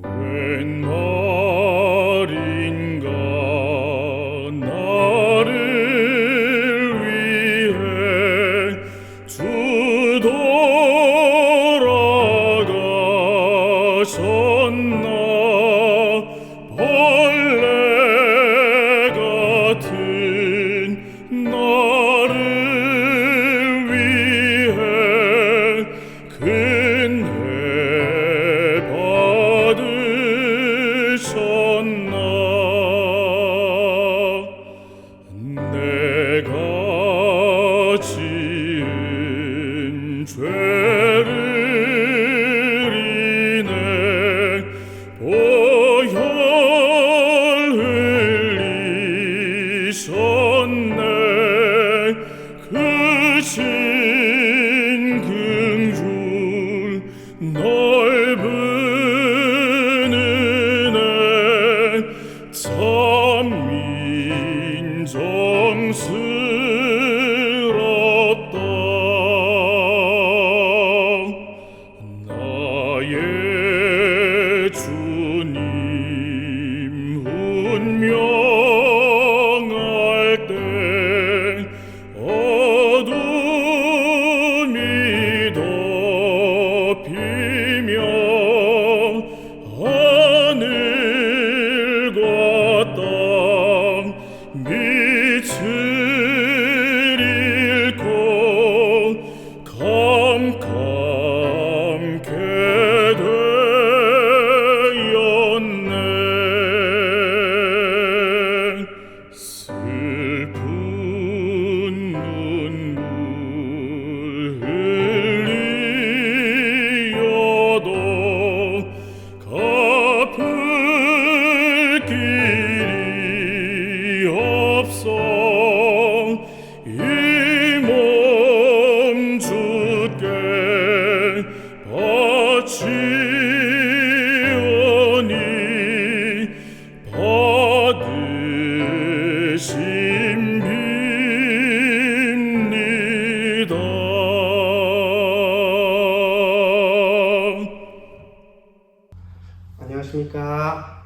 웬 말인가 나를 위해 주 돌아가셨나. 벌레 같은 나를 위해 근혜 받으셨나. 내가 지은 죄를 인해 보혈 흘리셨네. 크신 긍휼 넓은 은혜 참 인정스럽다. 나의 주님 운명할 때 어둠이 덮이며 하늘과 땅 빛을 잃고 캄캄케 되었네. 슬픈 눈물 흘리어도 갚을 길이 없어. 이 몸 주께 바치오니 받으심 빕니다. 안녕하십니까.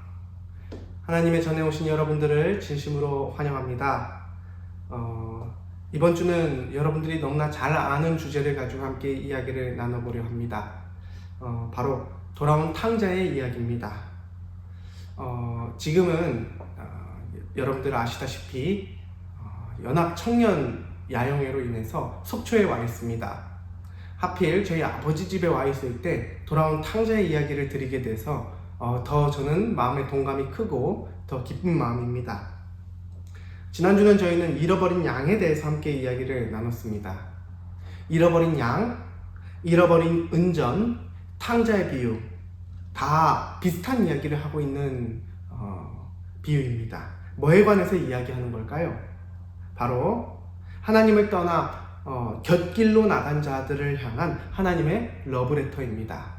하나님의 전에 오신 여러분들을 진심으로 환영합니다. 이번 주는 여러분들이 너무나 잘 아는 주제를 가지고 함께 이야기를 나눠보려 합니다. 바로 돌아온 탕자의 이야기입니다. 지금은 여러분들 아시다시피 연합 청년 야영회로 인해서 속초에 와 있습니다. 하필 저희 아버지 집에 와 있을 때 돌아온 탕자의 이야기를 드리게 돼서 더 저는 마음의 동감이 크고 더 기쁜 마음입니다. 지난주는 저희는 잃어버린 양에 대해서 함께 이야기를 나눴습니다. 잃어버린 양, 잃어버린 은전, 탕자의 비유, 다 비슷한 이야기를 하고 있는 비유입니다. 뭐에 관해서 이야기하는 걸까요? 바로 하나님을 떠나 곁길로 나간 자들을 향한 하나님의 러브레터입니다.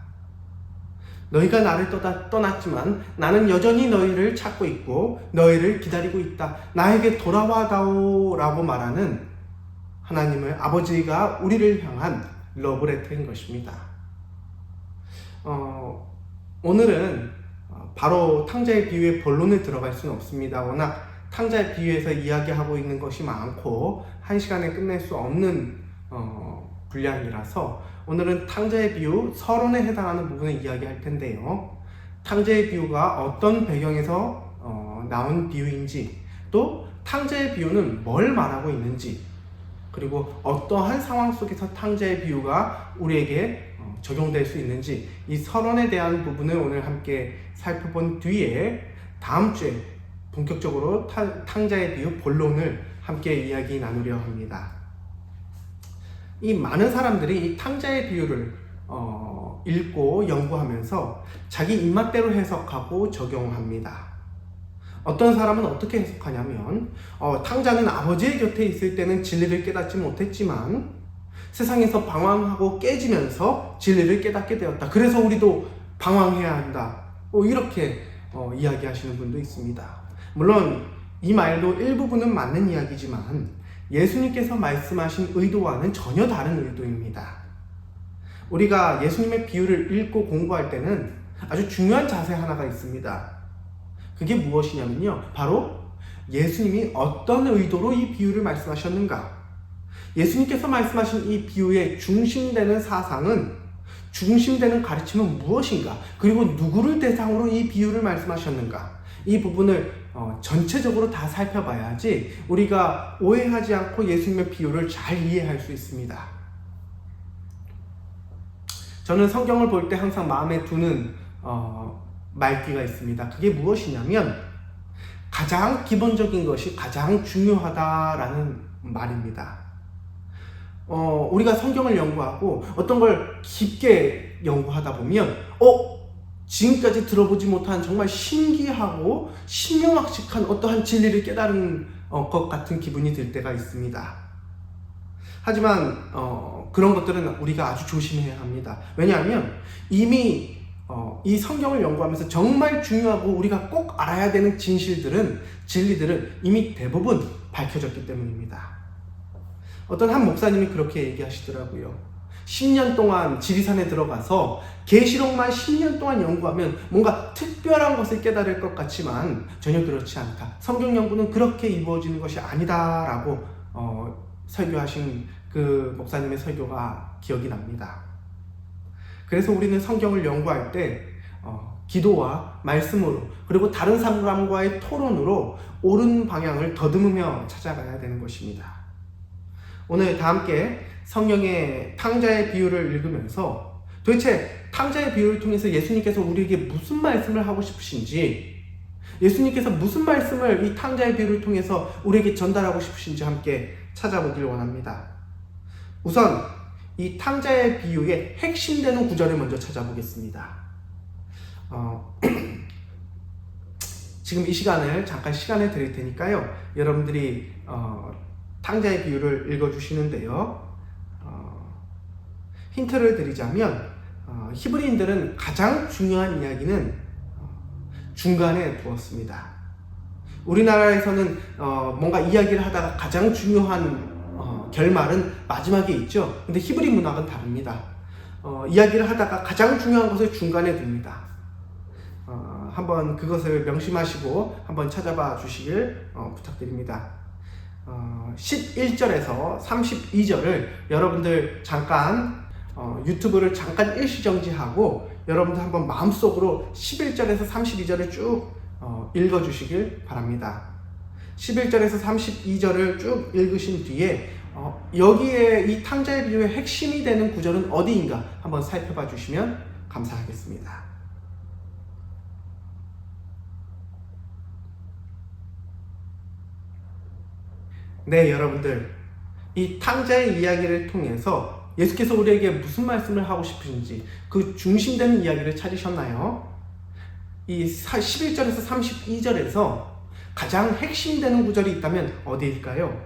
너희가 나를 떠났지만 나는 여전히 너희를 찾고 있고 너희를 기다리고 있다. 나에게 돌아와다오 라고 말하는 하나님의 아버지가 우리를 향한 러브레터인 것입니다. 오늘은 바로 탕자의 비유의 본론에 들어갈 수는 없습니다. 워낙 탕자의 비유에서 이야기하고 있는 것이 많고 한 시간에 끝낼 수 없는 분량이라서 오늘은 탕자의 비유 서론에 해당하는 부분을 이야기할 텐데요. 탕자의 비유가 어떤 배경에서 나온 비유인지, 또 탕자의 비유는 뭘 말하고 있는지, 그리고 어떠한 상황 속에서 탕자의 비유가 우리에게 적용될 수 있는지, 이 서론에 대한 부분을 오늘 함께 살펴본 뒤에 다음 주에 본격적으로 탕자의 비유 본론을 함께 이야기 나누려 합니다. 이 많은 사람들이 이 탕자의 비유를 읽고 연구하면서 자기 입맛대로 해석하고 적용합니다. 어떤 사람은 어떻게 해석하냐면 탕자는 아버지의 곁에 있을 때는 진리를 깨닫지 못했지만 세상에서 방황하고 깨지면서 진리를 깨닫게 되었다. 그래서 우리도 방황해야 한다. 이렇게 이야기하시는 분도 있습니다. 물론 이 말도 일부분은 맞는 이야기지만 예수님께서 말씀하신 의도와는 전혀 다른 의도입니다. 우리가 예수님의 비유를 읽고 공부할 때는 아주 중요한 자세 하나가 있습니다. 그게 무엇이냐면요, 바로 예수님이 어떤 의도로 이 비유를 말씀하셨는가. 예수님께서 말씀하신 이 비유의 중심되는 사상은, 중심되는 가르침은 무엇인가, 그리고 누구를 대상으로 이 비유를 말씀하셨는가, 이 부분을 전체적으로 다 살펴봐야지 우리가 오해하지 않고 예수님의 비유를 잘 이해할 수 있습니다. 저는 성경을 볼 때 항상 마음에 두는 말귀가 있습니다. 그게 무엇이냐면, 가장 기본적인 것이 가장 중요하다라는 말입니다. 우리가 성경을 연구하고 어떤 걸 깊게 연구하다 보면 지금까지 들어보지 못한 정말 신기하고 신명확식한 어떠한 진리를 깨달은 것 같은 기분이 들 때가 있습니다. 하지만 그런 것들은 우리가 아주 조심해야 합니다. 왜냐하면 이미 이 성경을 연구하면서 정말 중요하고 우리가 꼭 알아야 되는 진리들은 이미 대부분 밝혀졌기 때문입니다. 어떤 한 목사님이 그렇게 얘기하시더라고요. 10년 동안 지리산에 들어가서 계시록만 10년 동안 연구하면 뭔가 특별한 것을 깨달을 것 같지만 전혀 그렇지 않다. 성경 연구는 그렇게 이루어지는 것이 아니다라고 설교하신 그 목사님의 설교가 기억이 납니다. 그래서 우리는 성경을 연구할 때 기도와 말씀으로, 그리고 다른 사람과의 토론으로 옳은 방향을 더듬으며 찾아가야 되는 것입니다. 오늘 다 함께 성경의 탕자의 비유를 읽으면서 도대체 탕자의 비유를 통해서 예수님께서 우리에게 무슨 말씀을 하고 싶으신지, 예수님께서 무슨 말씀을 이 탕자의 비유를 통해서 우리에게 전달하고 싶으신지 함께 찾아보길 원합니다. 우선 이 탕자의 비유의 핵심되는 구절을 먼저 찾아보겠습니다. 지금 이 시간을 잠깐 시간을 드릴 테니까요, 여러분들이 탕자의 비유를 읽어주시는데요, 힌트를 드리자면 히브리인들은 가장 중요한 이야기는 중간에 두었습니다. 우리나라에서는 뭔가 이야기를 하다가 가장 중요한 결말은 마지막에 있죠. 근데 히브리 문학은 다릅니다. 이야기를 하다가 가장 중요한 것을 중간에 둡니다. 한번 그것을 명심하시고 한번 찾아봐 주시길 부탁드립니다. 11절에서 32절을 여러분들 잠깐 유튜브를 잠깐 일시정지하고 여러분들 한번 마음속으로 11절에서 32절을 쭉 읽어주시길 바랍니다. 11절에서 32절을 쭉 읽으신 뒤에 여기에 이 탕자의 비유의 핵심이 되는 구절은 어디인가 한번 살펴봐 주시면 감사하겠습니다. 네, 여러분들, 이 탕자의 이야기를 통해서 예수께서 우리에게 무슨 말씀을 하고 싶으신지 그 중심되는 이야기를 찾으셨나요? 이 11절에서 32절에서 가장 핵심되는 구절이 있다면 어디일까요?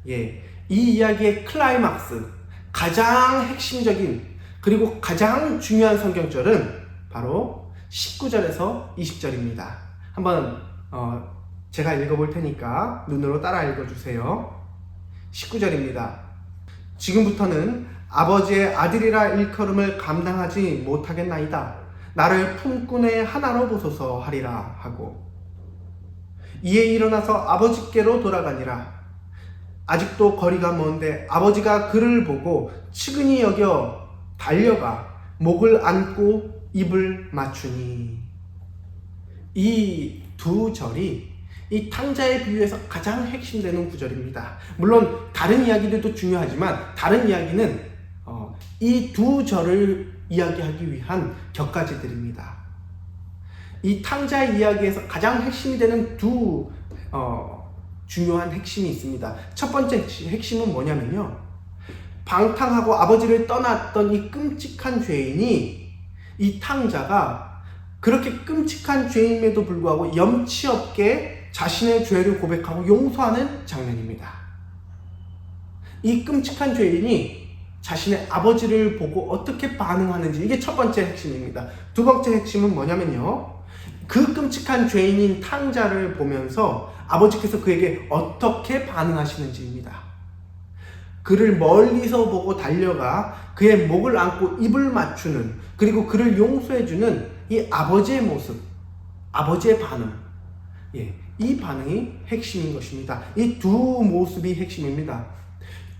이 이야기의 클라이막스, 가장 핵심적인 그리고 가장 중요한 성경절은 바로 19절에서 20절입니다. 한번 제가 읽어볼 테니까 눈으로 따라 읽어주세요. 19절입니다. 지금부터는 아버지의 아들이라 일컬음을 감당하지 못하겠나이다. 나를 품꾼의 하나로 보소서 하리라 하고, 이에 일어나서 아버지께로 돌아가니라. 아직도 거리가 먼데 아버지가 그를 보고 측은히 여겨 달려가 목을 안고 입을 맞추니. 이 두 절이 이 탕자의 비유에서 가장 핵심되는 구절입니다. 물론 다른 이야기들도 중요하지만 다른 이야기는 이 두 절을 이야기하기 위한 격가지들입니다. 이 탕자의 이야기에서 가장 핵심이 되는 두 중요한 핵심이 있습니다. 첫 번째 핵심은 뭐냐면요, 방탕하고 아버지를 떠났던 이 끔찍한 죄인이, 이 탕자가 그렇게 끔찍한 죄임에도 불구하고 염치 없게 자신의 죄를 고백하고 용서하는 장면입니다. 이 끔찍한 죄인이 자신의 아버지를 보고 어떻게 반응하는지, 이게 첫 번째 핵심입니다. 두 번째 핵심은 뭐냐면요, 그 끔찍한 죄인인 탕자를 보면서 아버지께서 그에게 어떻게 반응하시는지입니다. 그를 멀리서 보고 달려가 그의 목을 안고 입을 맞추는, 그리고 그를 용서해주는 이 아버지의 모습, 아버지의 반응. 이 반응이 핵심인 것입니다. 이 두 모습이 핵심입니다.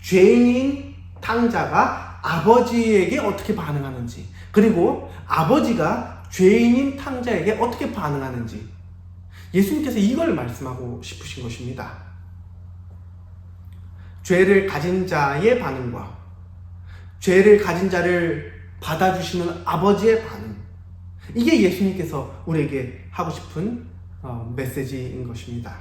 죄인인 탕자가 아버지에게 어떻게 반응하는지, 그리고 아버지가 죄인인 탕자에게 어떻게 반응하는지, 예수님께서 이걸 말씀하고 싶으신 것입니다. 죄를 가진 자의 반응과 죄를 가진 자를 받아주시는 아버지의 반응, 이게 예수님께서 우리에게 하고 싶은 메시지인 것입니다.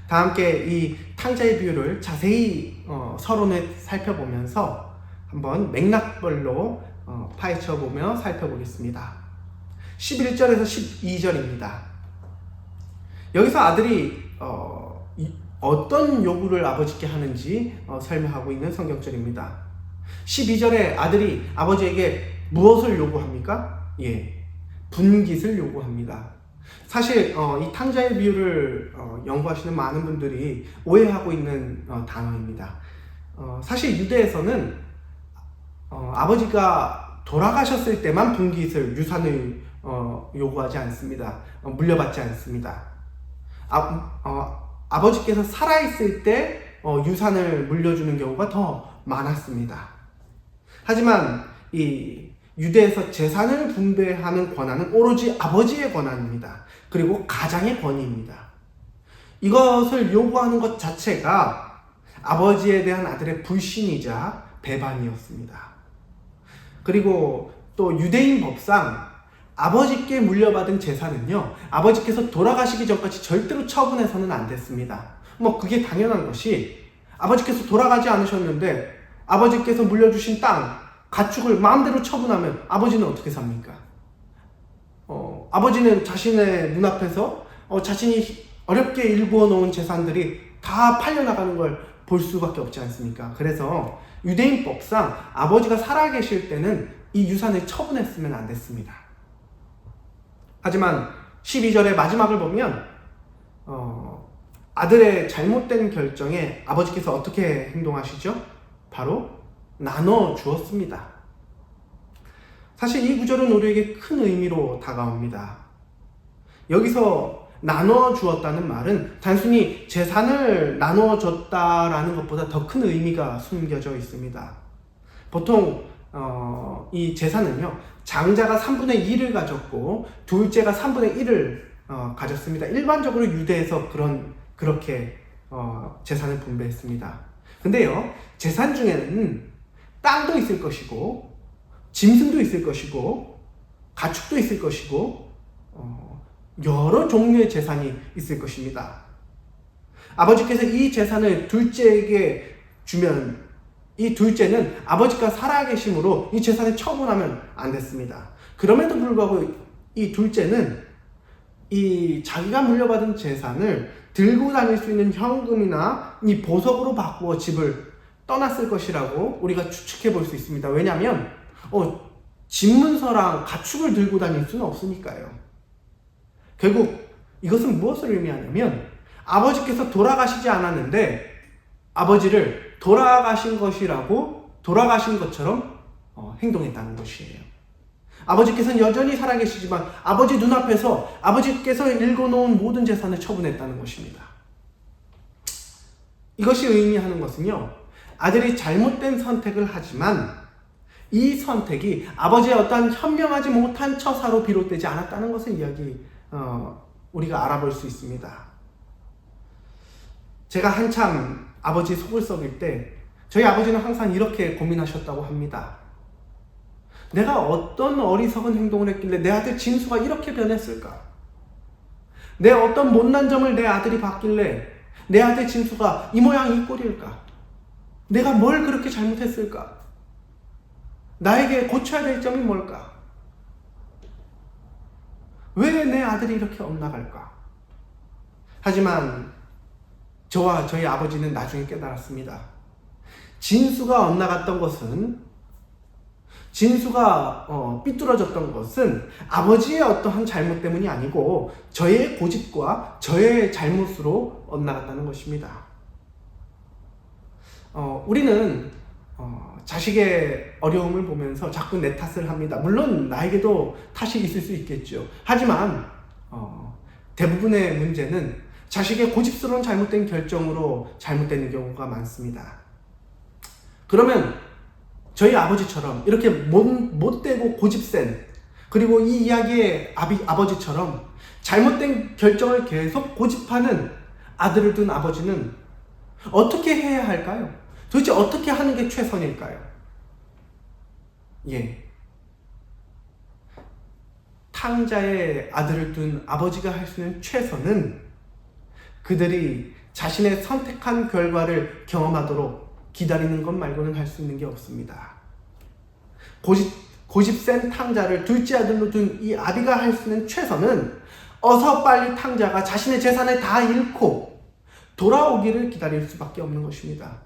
다 함께 이 탕자의 비유를 자세히 서론에 살펴보면서 한번 맥락별로 파헤쳐보며 살펴보겠습니다. 11절에서 12절입니다. 여기서 아들이 어떤 요구를 아버지께 하는지 설명하고 있는 성경절입니다. 12절에 아들이 아버지에게 무엇을 요구합니까? 분깃을 요구합니다. 사실 이 탕자의 비유를 연구하시는 많은 분들이 오해하고 있는 단어입니다. 사실 유대에서는 아버지가 돌아가셨을 때만 분깃을, 유산을 요구하지 않습니다. 물려받지 않습니다. 아버지께서 살아있을 때 유산을 물려주는 경우가 더 많았습니다. 하지만 이 유대에서 재산을 분배하는 권한은 오로지 아버지의 권한입니다. 그리고 가장의 권위입니다. 이것을 요구하는 것 자체가 아버지에 대한 아들의 불신이자 배반이었습니다. 그리고 또 유대인 법상 아버지께 물려받은 재산은요, 아버지께서 돌아가시기 전까지 절대로 처분해서는 안 됐습니다. 그게 당연한 것이, 아버지께서 돌아가지 않으셨는데 아버지께서 물려주신 땅, 가축을 마음대로 처분하면 아버지는 어떻게 삽니까? 아버지는 자신의 눈앞에서 자신이 어렵게 일구어 놓은 재산들이 다 팔려나가는 걸 볼 수밖에 없지 않습니까? 그래서 유대인 법상 아버지가 살아계실 때는 이 유산을 처분했으면 안 됐습니다. 하지만 12절의 마지막을 보면 아들의 잘못된 결정에 아버지께서 어떻게 행동하시죠? 바로 나눠 주었습니다. 사실 이 구절은 우리에게 큰 의미로 다가옵니다. 여기서 나눠 주었다는 말은 단순히 재산을 나눠 줬다라는 것보다 더 큰 의미가 숨겨져 있습니다. 보통 이 재산은요, 장자가 3분의 1을 가졌고 둘째가 3분의 1을 가졌습니다. 일반적으로 유대에서 그렇게 재산을 분배했습니다. 근데요, 재산 중에는 땅도 있을 것이고 짐승도 있을 것이고 가축도 있을 것이고 여러 종류의 재산이 있을 것입니다. 아버지께서 이 재산을 둘째에게 주면 이 둘째는 아버지가 살아계심으로 이 재산을 처분하면 안 됐습니다. 그럼에도 불구하고 이 둘째는 이 자기가 물려받은 재산을 들고 다닐 수 있는 현금이나 이 보석으로 바꾸어 집을 떠났을 것이라고 우리가 추측해 볼 수 있습니다. 왜냐하면 집문서랑 가축을 들고 다닐 수는 없으니까요. 결국 이것은 무엇을 의미하냐면 아버지께서 돌아가시지 않았는데 아버지를 돌아가신 것처럼 행동했다는 것이에요. 아버지께서는 여전히 살아계시지만 아버지 눈앞에서 아버지께서 읽어놓은 모든 재산을 처분했다는 것입니다. 이것이 의미하는 것은요, 아들이 잘못된 선택을 하지만 이 선택이 아버지의 어떠한 현명하지 못한 처사로 비롯되지 않았다는 것을 우리가 알아볼 수 있습니다. 제가 한참 아버지 속을 썩일 때 저희 아버지는 항상 이렇게 고민하셨다고 합니다. 내가 어떤 어리석은 행동을 했길래 내 아들 진수가 이렇게 변했을까? 내 어떤 못난 점을 내 아들이 봤길래 내 아들 진수가 이 모양 이 꼴일까? 내가 뭘 그렇게 잘못했을까? 나에게 고쳐야 될 점이 뭘까? 왜 내 아들이 이렇게 엇나갈까? 하지만 저와 저희 아버지는 나중에 깨달았습니다. 진수가 엇나갔던 것은, 진수가 삐뚤어졌던 것은 아버지의 어떠한 잘못 때문이 아니고 저의 고집과 저의 잘못으로 엇나갔다는 것입니다. 우리는 자식의 어려움을 보면서 자꾸 내 탓을 합니다. 물론 나에게도 탓이 있을 수 있겠죠. 하지만 대부분의 문제는 자식의 고집스러운 잘못된 결정으로 잘못되는 경우가 많습니다. 그러면 저희 아버지처럼 이렇게 못되고 고집센, 그리고 이 이야기의 아버지처럼 잘못된 결정을 계속 고집하는 아들을 둔 아버지는 어떻게 해야 할까요? 도대체 어떻게 하는 게 최선일까요? 탕자의 아들을 둔 아버지가 할 수 있는 최선은 그들이 자신의 선택한 결과를 경험하도록 기다리는 것 말고는 할 수 있는 게 없습니다. 고집센 탕자를 둘째 아들로 둔 이 아비가 할 수 있는 최선은 어서 빨리 탕자가 자신의 재산을 다 잃고 돌아오기를 기다릴 수밖에 없는 것입니다.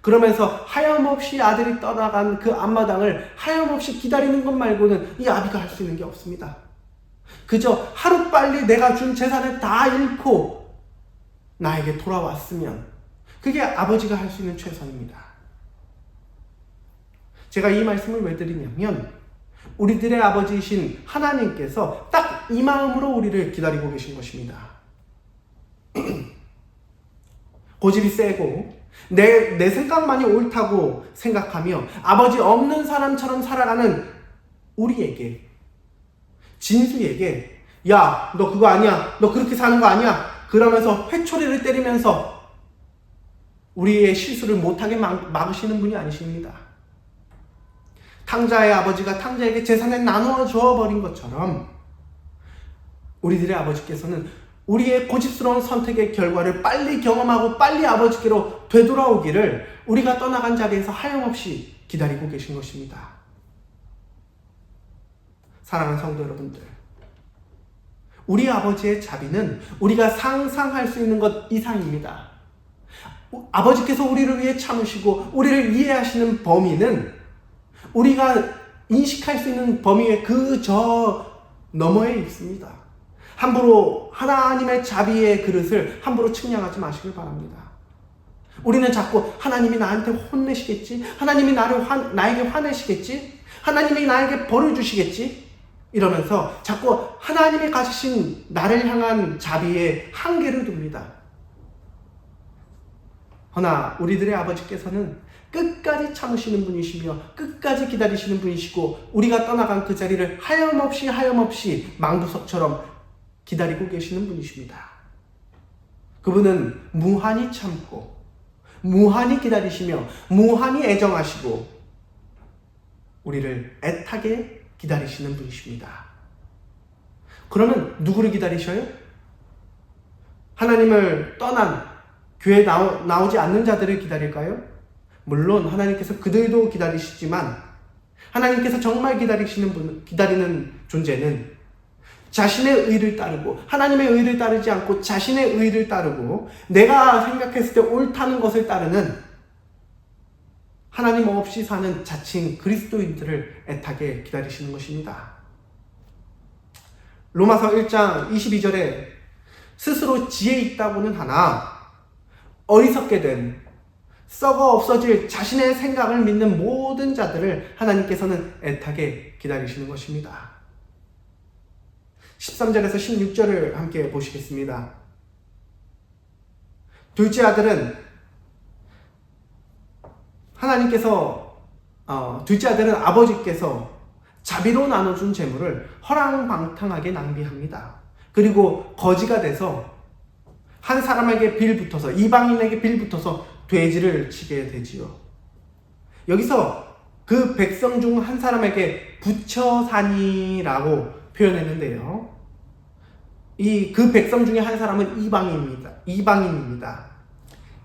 그러면서 하염없이 아들이 떠나간 그 앞마당을 하염없이 기다리는 것 말고는 이 아비가 할 수 있는 게 없습니다. 그저 하루빨리 내가 준 재산을 다 잃고 나에게 돌아왔으면 그게 아버지가 할 수 있는 최선입니다. 제가 이 말씀을 왜 드리냐면 우리들의 아버지이신 하나님께서 딱 이 마음으로 우리를 기다리고 계신 것입니다. 고집이 세고 내 생각만이 옳다고 생각하며 아버지 없는 사람처럼 살아가는 우리에게, 진수에게 야, 너 그거 아니야, 너 그렇게 사는 거 아니야 그러면서 회초리를 때리면서 우리의 실수를 못하게 막으시는 분이 아니십니다. 탕자의 아버지가 탕자에게 재산을 나누어 주어버린 것처럼 우리들의 아버지께서는 우리의 고집스러운 선택의 결과를 빨리 경험하고 빨리 아버지께로 되돌아오기를 우리가 떠나간 자리에서 하염없이 기다리고 계신 것입니다. 사랑하는 성도 여러분들, 우리 아버지의 자비는 우리가 상상할 수 있는 것 이상입니다. 아버지께서 우리를 위해 참으시고 우리를 이해하시는 범위는 우리가 인식할 수 있는 범위의 그 너머에 있습니다. 함부로 하나님의 자비의 그릇을 함부로 측량하지 마시길 바랍니다. 우리는 자꾸 하나님이 나한테 혼내시겠지? 하나님이 나에게 화내시겠지? 하나님이 나에게 벌을 주시겠지? 이러면서 자꾸 하나님이 가지신 나를 향한 자비의 한계를 둡니다. 허나 우리들의 아버지께서는 끝까지 참으시는 분이시며 끝까지 기다리시는 분이시고 우리가 떠나간 그 자리를 하염없이 망부석처럼 기다리고 계시는 분이십니다. 그분은 무한히 참고 무한히 기다리시며 무한히 애정하시고 우리를 애타게 기다리시는 분이십니다. 그러면 누구를 기다리셔요? 하나님을 떠난 교회에 나오지 않는 자들을 기다릴까요? 물론 하나님께서 그들도 기다리시지만 하나님께서 정말 기다리는 존재는 자신의 의를 따르고 하나님의 의를 따르지 않고 자신의 의를 따르고 내가 생각했을 때 옳다는 것을 따르는 하나님 없이 사는 자칭 그리스도인들을 애타게 기다리시는 것입니다. 로마서 1장 22절에 스스로 지혜 있다고는 하나 어리석게 된 썩어 없어질 자신의 생각을 믿는 모든 자들을 하나님께서는 애타게 기다리시는 것입니다. 13절에서 16절을 함께 보시겠습니다. 둘째 아들은 둘째 아들은 아버지께서 자비로 나눠준 재물을 허랑방탕하게 낭비합니다. 그리고 거지가 돼서 한 사람에게 빌붙어서 이방인에게 빌붙어서 돼지를 치게 되지요. 여기서 그 백성 중 한 사람에게 부처사니라고 표현했는데요. 그 백성 중에 한 사람은 이방인입니다.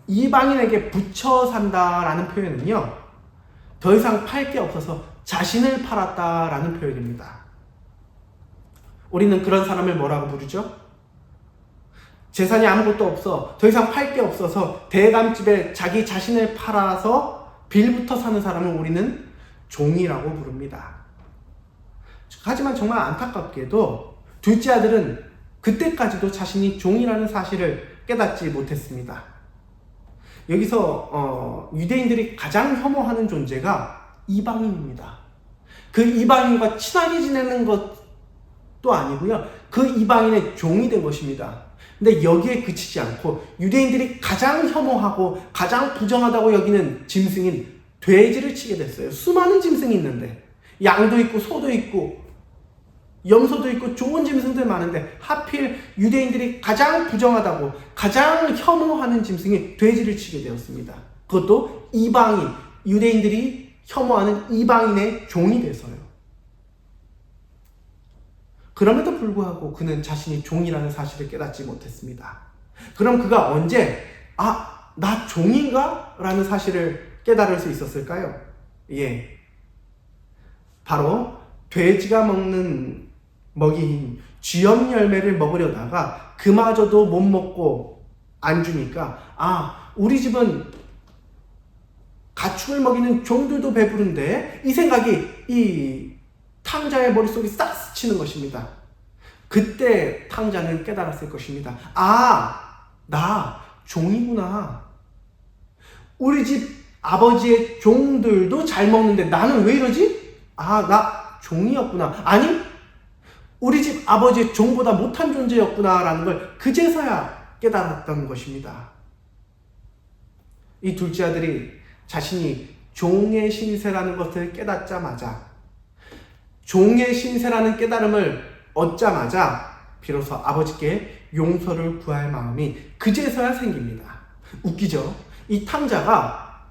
이방인에게 부처 산다라는 표현은요, 더 이상 팔 게 없어서 자신을 팔았다라는 표현입니다. 우리는 그런 사람을 뭐라고 부르죠? 재산이 아무것도 없어, 더 이상 팔 게 없어서 대감집에 자기 자신을 팔아서 빌부터 사는 사람을 우리는 종이라고 부릅니다. 하지만 정말 안타깝게도 둘째 아들은 그때까지도 자신이 종이라는 사실을 깨닫지 못했습니다. 여기서 유대인들이 가장 혐오하는 존재가 이방인입니다. 그 이방인과 친하게 지내는 것도 아니고요. 그 이방인의 종이 된 것입니다. 근데 여기에 그치지 않고 유대인들이 가장 혐오하고 가장 부정하다고 여기는 짐승인 돼지를 치게 됐어요. 수많은 짐승이 있는데 양도 있고 소도 있고 염소도 있고 좋은 짐승들 많은데 하필 유대인들이 가장 부정하다고 가장 혐오하는 짐승이 돼지를 치게 되었습니다. 그것도 이방인, 유대인들이 혐오하는 이방인의 종이 돼서요. 그럼에도 불구하고 그는 자신이 종이라는 사실을 깨닫지 못했습니다. 그럼 그가 언제 나 종인가? 라는 사실을 깨달을 수 있었을까요? 예, 바로 돼지가 먹는 먹이인 쥐염 열매를 먹으려다가 그마저도 못 먹고 안 주니까 우리 집은 가축을 먹이는 종들도 배부른데 이 생각이 이 탕자의 머릿속에 싹 스치는 것입니다. 그때 탕자는 깨달았을 것입니다. 나 종이구나. 우리 집 아버지의 종들도 잘 먹는데 나는 왜 이러지? 나 종이었구나. 아니, 우리 집 아버지의 종보다 못한 존재였구나 라는 걸 그제서야 깨달았던 것입니다. 이 둘째 아들이 자신이 종의 신세라는 것을 깨닫자마자, 종의 신세라는 깨달음을 얻자마자 비로소 아버지께 용서를 구할 마음이 그제서야 생깁니다. 웃기죠? 이 탕자가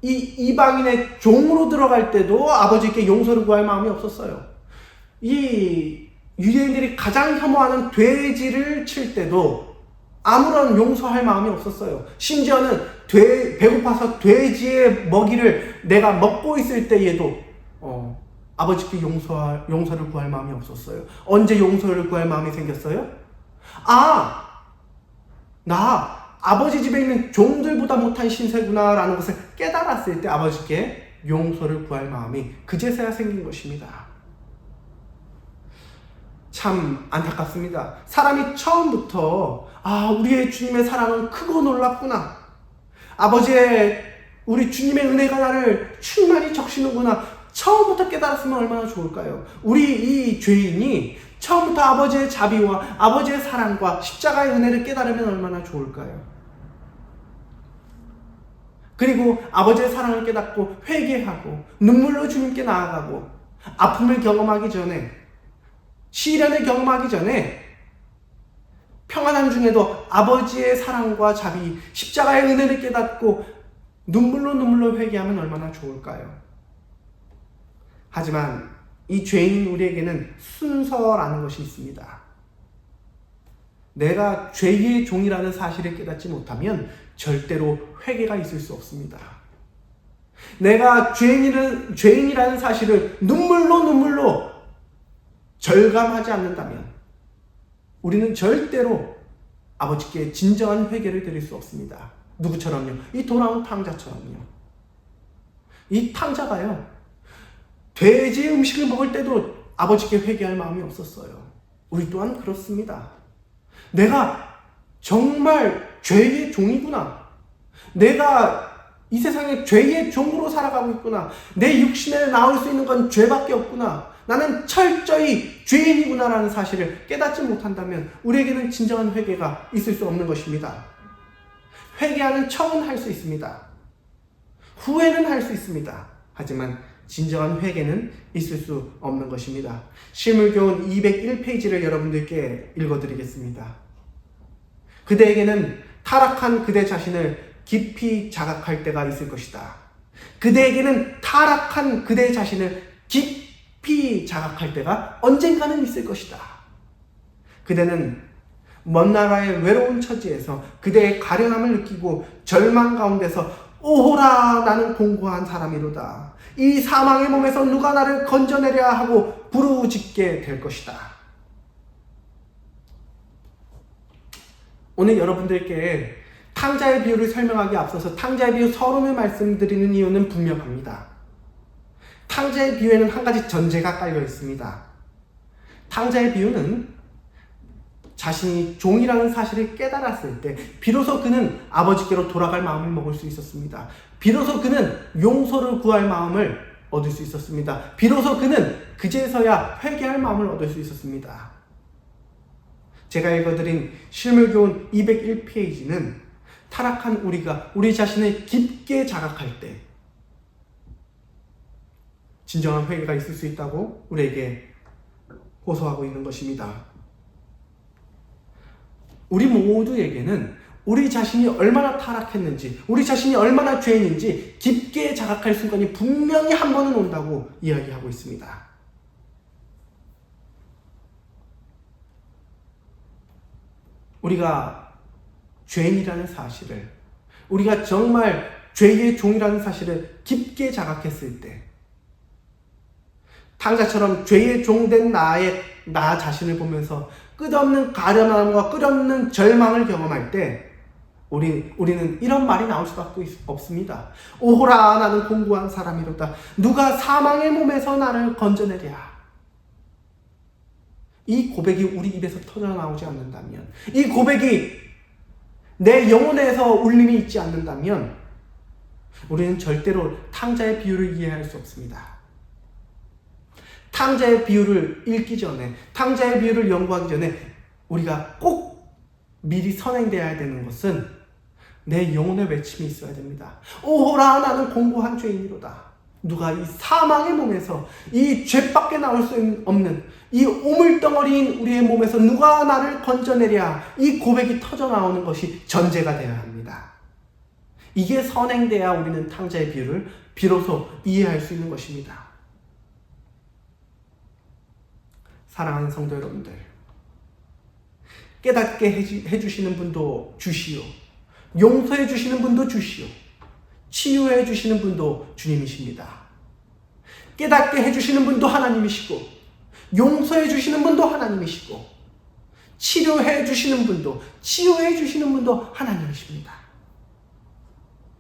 이 이방인의 종으로 들어갈 때도 아버지께 용서를 구할 마음이 없었어요. 이 유대인들이 가장 혐오하는 돼지를 칠 때도 아무런 용서할 마음이 없었어요. 심지어는 배고파서 돼지의 먹이를 내가 먹고 있을 때에도 아버지께 용서를 구할 마음이 없었어요. 언제 용서를 구할 마음이 생겼어요? 나 아버지 집에 있는 종들보다 못한 신세구나 라는 것을 깨달았을 때 아버지께 용서를 구할 마음이 그제서야 생긴 것입니다. 참 안타깝습니다. 사람이 처음부터 우리의 주님의 사랑은 크고 놀랍구나, 우리 주님의 은혜가 나를 충만히 적시는구나, 처음부터 깨달았으면 얼마나 좋을까요? 우리 이 죄인이 처음부터 아버지의 자비와 아버지의 사랑과 십자가의 은혜를 깨달으면 얼마나 좋을까요? 그리고 아버지의 사랑을 깨닫고 회개하고 눈물로 주님께 나아가고 아픔을 경험하기 전에, 시련을 경험하기 전에 평안함 중에도 아버지의 사랑과 자비, 십자가의 은혜를 깨닫고 눈물로 회개하면 얼마나 좋을까요? 하지만 이 죄인 우리에게는 순서라는 것이 있습니다. 내가 죄의 종이라는 사실을 깨닫지 못하면 절대로 회개가 있을 수 없습니다. 내가 죄인이라는 사실을 눈물로 절감하지 않는다면 우리는 절대로 아버지께 진정한 회개를 드릴 수 없습니다. 누구처럼요? 이 돌아온 탕자처럼요. 이 탕자가요, 돼지의 음식을 먹을 때도 아버지께 회개할 마음이 없었어요. 우리 또한 그렇습니다. 내가 정말 죄의 종이구나. 내가 이 세상에 죄의 종으로 살아가고 있구나. 내 육신에 나올 수 있는 건 죄밖에 없구나. 나는 철저히 죄인이구나라는 사실을 깨닫지 못한다면 우리에게는 진정한 회개가 있을 수 없는 것입니다. 회개하는 척은 할 수 있습니다. 후회는 할 수 있습니다. 하지만 진정한 회개는 있을 수 없는 것입니다. 실물교훈 201페이지를 여러분들께 읽어드리겠습니다. 그대에게는 타락한 그대 자신을 깊이 자각할 때가 있을 것이다. 그대에게는 타락한 그대 자신을 깊이 자각할 때가 언젠가는 있을 것이다. 그대는 먼 나라의 외로운 처지에서 그대의 가련함을 느끼고 절망 가운데서 오호라 나는 공고한 사람이로다. 이 사망의 몸에서 누가 나를 건져내랴 하고 부르짖게 될 것이다. 오늘 여러분들께 탕자의 비유를 설명하기 앞서서 탕자의 비유 서론을 말씀드리는 이유는 분명합니다. 탕자의 비유에는 한 가지 전제가 깔려 있습니다. 탕자의 비유는 자신이 종이라는 사실을 깨달았을 때 비로소 그는 아버지께로 돌아갈 마음을 먹을 수 있었습니다. 비로소 그는 용서를 구할 마음을 얻을 수 있었습니다. 비로소 그는 그제서야 회개할 마음을 얻을 수 있었습니다. 제가 읽어드린 실물교훈 201페이지는 타락한 우리가 우리 자신을 깊게 자각할 때 진정한 회개가 있을 수 있다고 우리에게 호소하고 있는 것입니다. 우리 모두에게는 우리 자신이 얼마나 타락했는지, 우리 자신이 얼마나 죄인인지 깊게 자각할 순간이 분명히 한 번은 온다고 이야기하고 있습니다. 우리가 죄인이라는 사실을, 우리가 정말 죄의 종이라는 사실을 깊게 자각했을 때, 탕자처럼 죄의 종된 나 자신을 보면서 끝없는 가련함과 끝없는 절망을 경험할 때 우리는 이런 말이 나올 수밖에 없습니다. 오호라, 나는 공고한 사람이로다. 누가 사망의 몸에서 나를 건져내랴. 이 고백이 우리 입에서 터져나오지 않는다면, 이 고백이 내 영혼에서 울림이 있지 않는다면 우리는 절대로 탕자의 비유를 이해할 수 없습니다. 탕자의 비유를 읽기 전에, 탕자의 비유를 연구하기 전에 우리가 꼭 미리 선행되어야 되는 것은 내 영혼의 외침이 있어야 됩니다. 오호라, 나는 공고한 죄인이로다. 누가 이 사망의 몸에서, 이 죄밖에 나올 수 없는 이 오물덩어리인 우리의 몸에서 누가 나를 건져내랴. 이 고백이 터져나오는 것이 전제가 되어야 합니다. 이게 선행돼야 우리는 탕자의 비유를 비로소 이해할 수 있는 것입니다. 사랑하는 성도 여러분들, 깨닫게 해주시는 분도 주시오, 용서해 주시는 분도 주시오, 치유해 주시는 분도 주님이십니다. 깨닫게 해주시는 분도 하나님이시고, 용서해 주시는 분도 하나님이시고, 치료해 주시는 분도, 치유해 주시는 분도 하나님이십니다.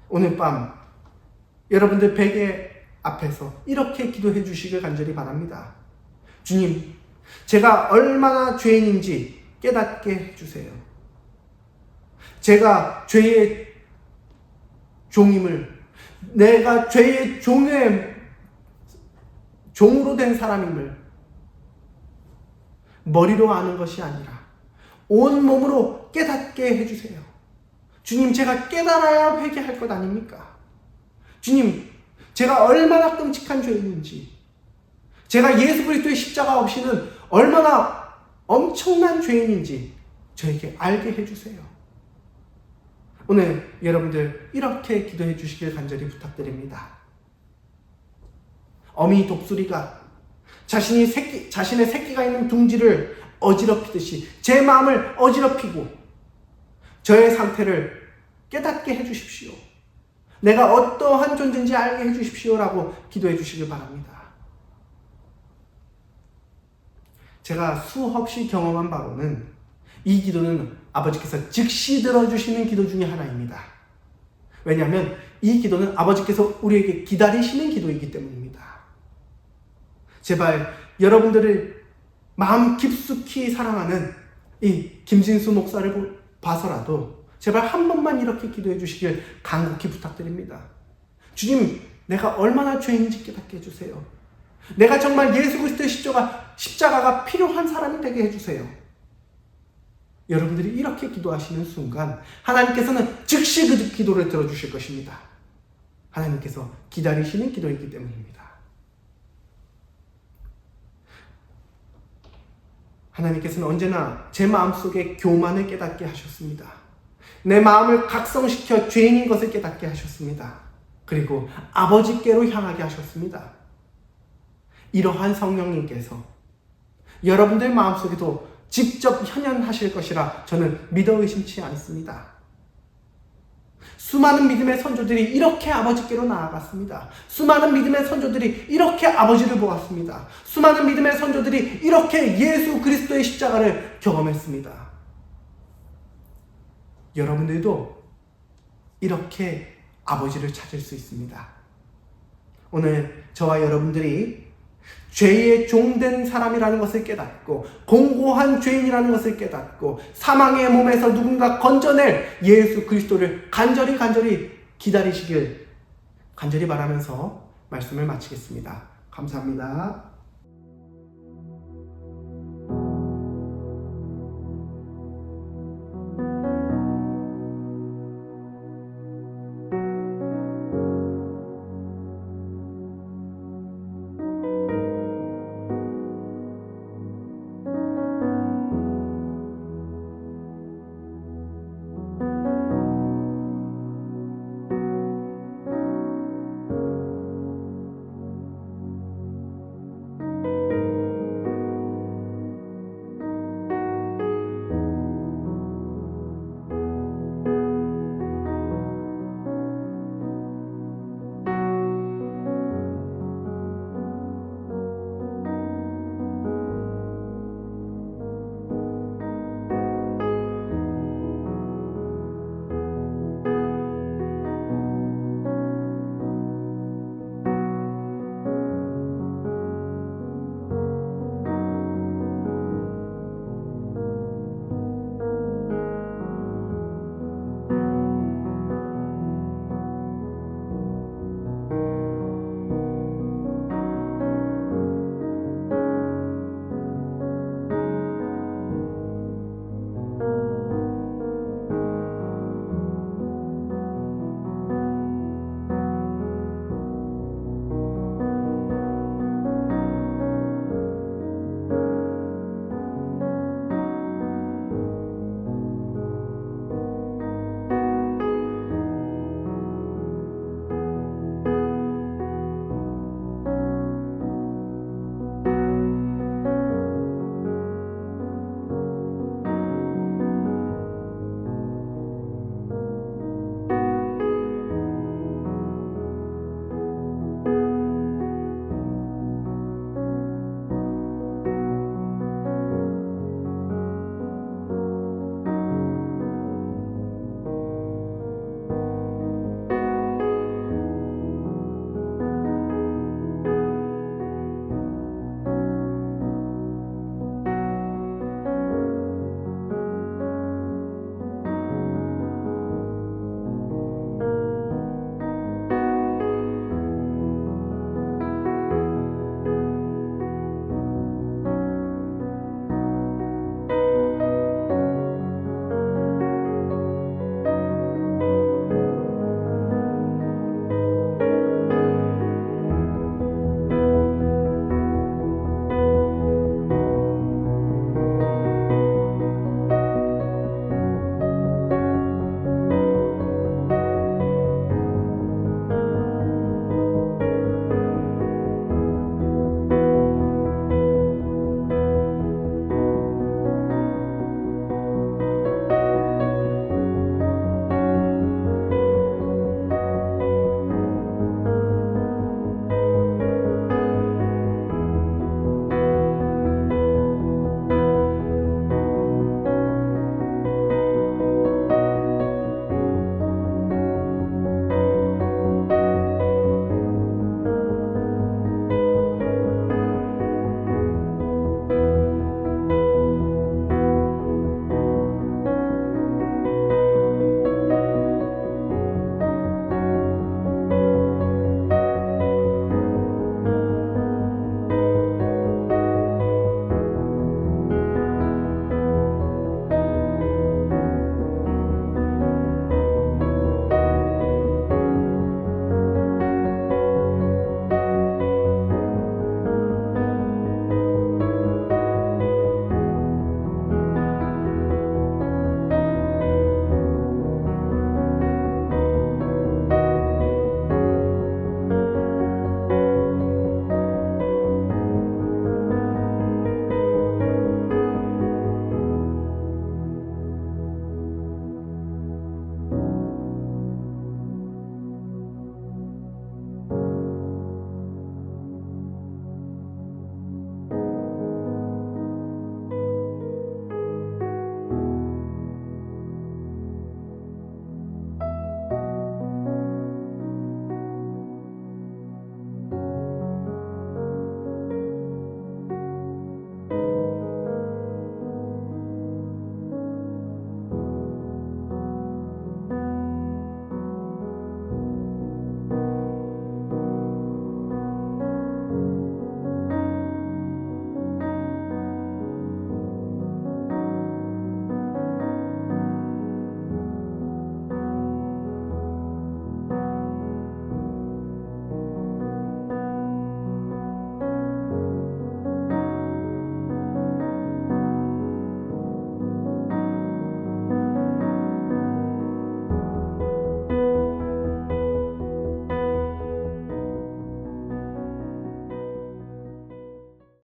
오늘 밤 여러분들 베개 앞에서 이렇게 기도해 주시길 간절히 바랍니다. 주님, 제가 얼마나 죄인인지 깨닫게 해주세요. 제가 죄의 종임을, 내가 죄의 종으로 된 사람임을 머리로 아는 것이 아니라 온 몸으로 깨닫게 해주세요. 주님, 제가 깨달아야 회개할 것 아닙니까? 주님, 제가 얼마나 끔찍한 죄인인지, 제가 예수 그리스도의 십자가 없이는 얼마나 엄청난 죄인인지 저에게 알게 해주세요. 오늘 여러분들 이렇게 기도해 주시길 간절히 부탁드립니다. 어미 독수리가 자신의 새끼가 있는 둥지를 어지럽히듯이 제 마음을 어지럽히고 저의 상태를 깨닫게 해주십시오. 내가 어떠한 존재인지 알게 해주십시오라고 기도해 주시길 바랍니다. 제가 수없이 경험한 바로는 이 기도는 아버지께서 즉시 들어주시는 기도 중에 하나입니다. 왜냐하면 이 기도는 아버지께서 우리에게 기다리시는 기도이기 때문입니다. 제발 여러분들을 마음 깊숙이 사랑하는 이 김진수 목사를 봐서라도 제발 한 번만 이렇게 기도해 주시길 간곡히 부탁드립니다. 주님, 내가 얼마나 죄인인지 깨닫게 해주세요. 내가 정말 예수 그리스도의 십자가가 필요한 사람이 되게 해주세요. 여러분들이 이렇게 기도하시는 순간 하나님께서는 즉시 그 기도를 들어주실 것입니다. 하나님께서 기다리시는 기도이기 때문입니다. 하나님께서는 언제나 제 마음속에 교만을 깨닫게 하셨습니다. 내 마음을 각성시켜 죄인인 것을 깨닫게 하셨습니다. 그리고 아버지께로 향하게 하셨습니다. 이러한 성령님께서 여러분들 마음속에도 직접 현현하실 것이라 저는 믿어 의심치 않습니다. 수많은 믿음의 선조들이 이렇게 아버지께로 나아갔습니다. 수많은 믿음의 선조들이 이렇게 아버지를 보았습니다. 수많은 믿음의 선조들이 이렇게 예수 그리스도의 십자가를 경험했습니다. 여러분들도 이렇게 아버지를 찾을 수 있습니다. 오늘 저와 여러분들이 죄의 종된 사람이라는 것을 깨닫고 공고한 죄인이라는 것을 깨닫고 사망의 몸에서 누군가 건져낼 예수 그리스도를 간절히 기다리시길 간절히 바라면서 말씀을 마치겠습니다. 감사합니다.